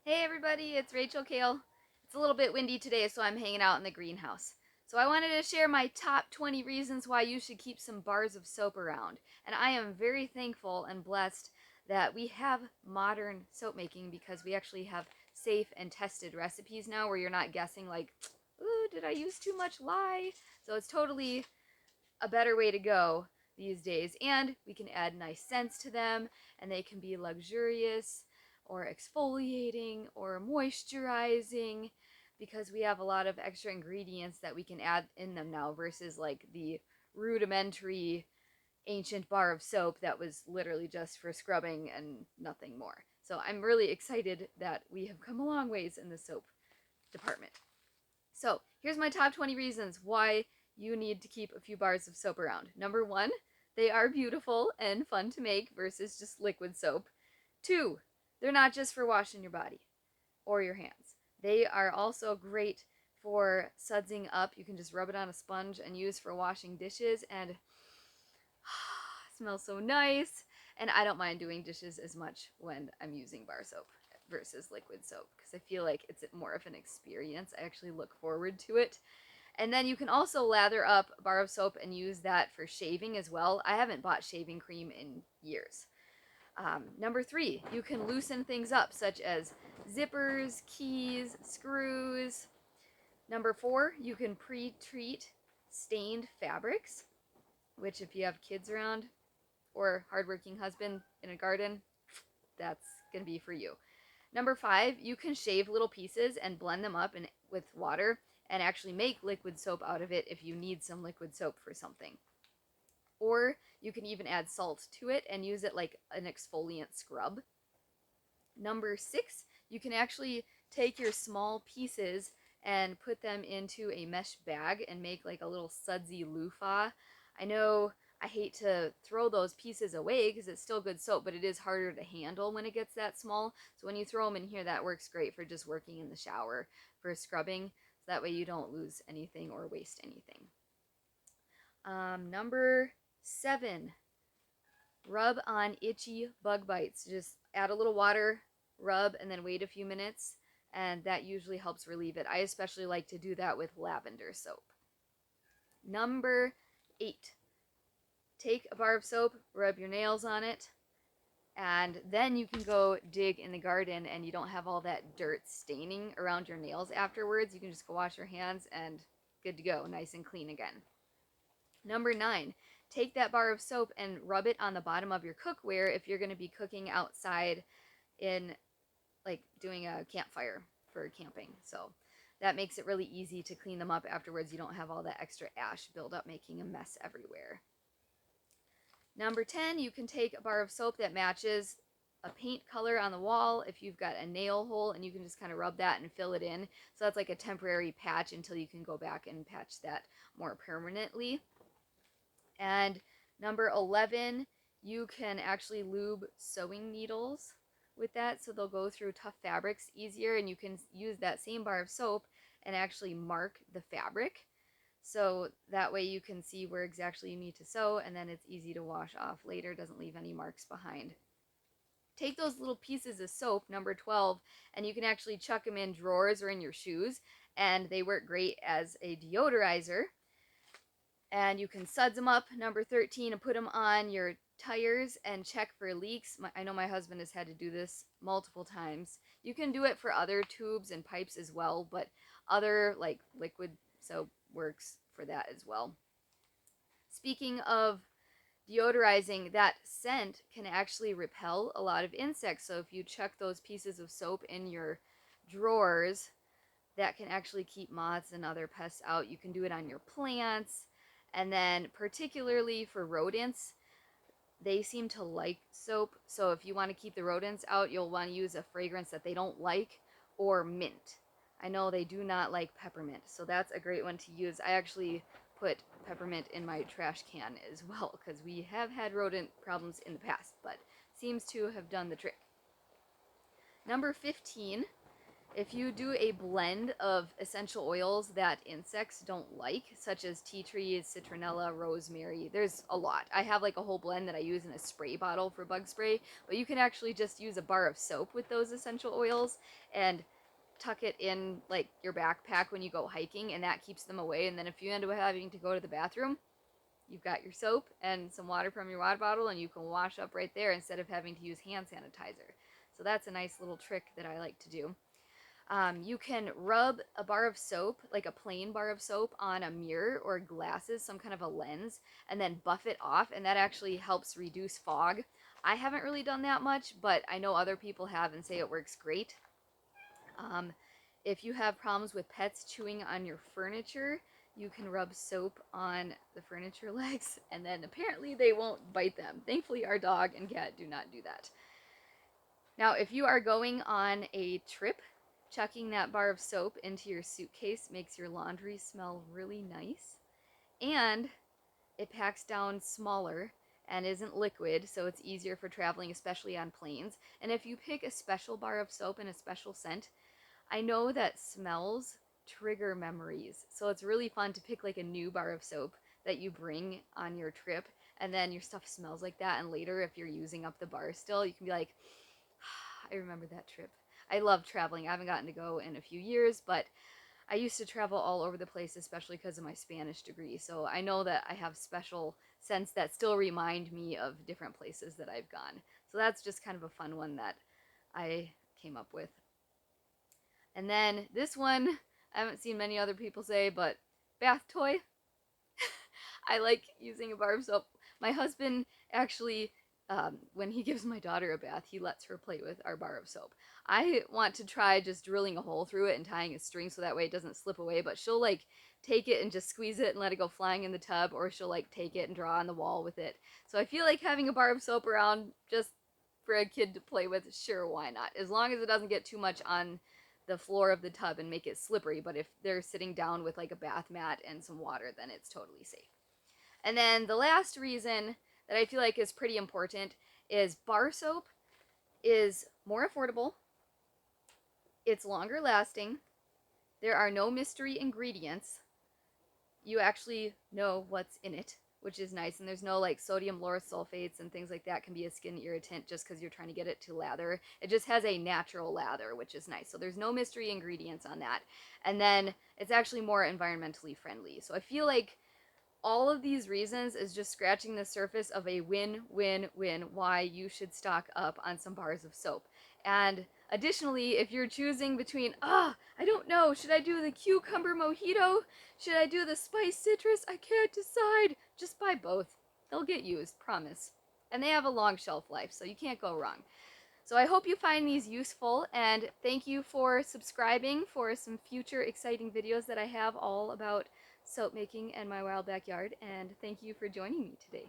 Hey everybody, it's Rachel Kale. It's a little bit windy today, so I'm hanging out in the greenhouse. So I wanted to share my top 20 reasons why you should keep some bars of soap around. And I am very thankful and blessed that we have modern soap making because we actually have safe and tested recipes now where you're not guessing like, ooh, did I use too much lye? So it's totally a better way to go these days. And we can add nice scents to them, and they can be luxurious or exfoliating or moisturizing because we have a lot of extra ingredients that we can add in them now versus like the rudimentary ancient bar of soap that was literally just for scrubbing and nothing more. So I'm really excited that we have come a long ways in the soap department. So here's my top 20 reasons why you need to keep a few bars of soap around. Number one, they are beautiful and fun to make versus just liquid soap. Two, they're not just for washing your body or your hands. They are also great for sudsing up. You can just rub it on a sponge and use for washing dishes, and it smells so nice. And I don't mind doing dishes as much when I'm using bar soap versus liquid soap because I feel like it's more of an experience. I actually look forward to it. And then you can also lather up a bar of soap and use that for shaving as well. I haven't bought shaving cream in years. Number three, you can loosen things up, such as zippers, keys, screws. Number four, you can pre-treat stained fabrics, which if you have kids around or hardworking husband in a garden, that's going to be for you. Number five, you can shave little pieces and blend them up with water and actually make liquid soap out of it if you need some liquid soap for something. Or you can even add salt to it and use it like an exfoliant scrub. Number six, you can actually take your small pieces and put them into a mesh bag and make like a little sudsy loofah. I know I hate to throw those pieces away because it's still good soap, but it is harder to handle when it gets that small. So when you throw them in here, that works great for just working in the shower for scrubbing. So that way you don't lose anything or waste anything. Number seven, rub on itchy bug bites. Just add a little water, rub, and then wait a few minutes, and that usually helps relieve it. I especially like to do that with lavender soap. Number eight, take a bar of soap, rub your nails on it, and then you can go dig in the garden and you don't have all that dirt staining around your nails afterwards. You can just go wash your hands and good to go, nice and clean again. Number nine, take that bar of soap and rub it on the bottom of your cookware if you're going to be cooking outside in like doing a campfire for camping. So that makes it really easy to clean them up afterwards. You don't have all that extra ash build up making a mess everywhere. Number 10, you can take a bar of soap that matches a paint color on the wall if you've got a nail hole, and you can just kind of rub that and fill it in. So that's like a temporary patch until you can go back and patch that more permanently. And number 11, you can actually lube sewing needles with that, so they'll go through tough fabrics easier, and you can use that same bar of soap and actually mark the fabric. So that way you can see where exactly you need to sew, and then it's easy to wash off later, doesn't leave any marks behind. Take those little pieces of soap, number 12, and you can actually chuck them in drawers or in your shoes, and they work great as a deodorizer. And you can suds them up, number 13, and put them on your tires and check for leaks. I know my husband has had to do this multiple times. You can do it for other tubes and pipes as well, but other like liquid soap works for that as well. Speaking of deodorizing, that scent can actually repel a lot of insects. So if you chuck those pieces of soap in your drawers, that can actually keep moths and other pests out. You can do it on your plants. And then particularly for rodents, they seem to like soap. So if you want to keep the rodents out, you'll want to use a fragrance that they don't like, or mint. I know they do not like peppermint, so that's a great one to use. I actually put peppermint in my trash can as well because we have had rodent problems in the past, but seems to have done the trick. Number 15, If you do a blend of essential oils that insects don't like, such as tea trees, citronella, rosemary, there's a lot. I have like a whole blend that I use in a spray bottle for bug spray, but you can actually just use a bar of soap with those essential oils and tuck it in like your backpack when you go hiking, and that keeps them away. And then if you end up having to go to the bathroom, you've got your soap and some water from your water bottle, and you can wash up right there instead of having to use hand sanitizer. So that's a nice little trick that I like to do. You can rub a bar of soap, like a plain bar of soap, on a mirror or glasses, some kind of a lens, and then buff it off, and that actually helps reduce fog. I haven't really done that much, but I know other people have and say it works great. Um, if you have problems with pets chewing on your furniture, you can rub soap on the furniture legs, and then apparently they won't bite them. Thankfully, our dog and cat do not do that. Now, if you are going on a trip, chucking that bar of soap into your suitcase makes your laundry smell really nice, and it packs down smaller and isn't liquid, so it's easier for traveling, especially on planes. And if you pick a special bar of soap and a special scent, I know that smells trigger memories, so it's really fun to pick like a new bar of soap that you bring on your trip, and then your stuff smells like that, and later if you're using up the bar still, you can be like, I remember that trip. I love traveling. I haven't gotten to go in a few years, but I used to travel all over the place, especially because of my Spanish degree. So I know that I have special scents that still remind me of different places that I've gone. So that's just kind of a fun one that I came up with. And then this one, I haven't seen many other people say, but bath toy. I like using a bar of soap. My husband actually, when he gives my daughter a bath, he lets her play with our bar of soap. I want to try just drilling a hole through it and tying a string so that way it doesn't slip away, but she'll like take it and just squeeze it and let it go flying in the tub, or she'll like take it and draw on the wall with it. So I feel like having a bar of soap around just for a kid to play with, sure, why not? As long as it doesn't get too much on the floor of the tub and make it slippery, but if they're sitting down with like a bath mat and some water, then it's totally safe. And then the last reason that I feel like is pretty important is bar soap is more affordable, it's longer lasting, there are no mystery ingredients, you actually know what's in it, which is nice, and there's no like sodium lauryl sulfates and things like that can be a skin irritant just because you're trying to get it to lather. It just has a natural lather, which is nice. So there's no mystery ingredients on that. And then it's actually more environmentally friendly. So I feel like all of these reasons is just scratching the surface of a win-win-win why you should stock up on some bars of soap. And additionally, if you're choosing between, I don't know, should I do the cucumber mojito? Should I do the spiced citrus? I can't decide. Just buy both. They'll get used, promise. And they have a long shelf life, so you can't go wrong. So I hope you find these useful, and thank you for subscribing for some future exciting videos that I have all about soap making and my wild backyard, and thank you for joining me today.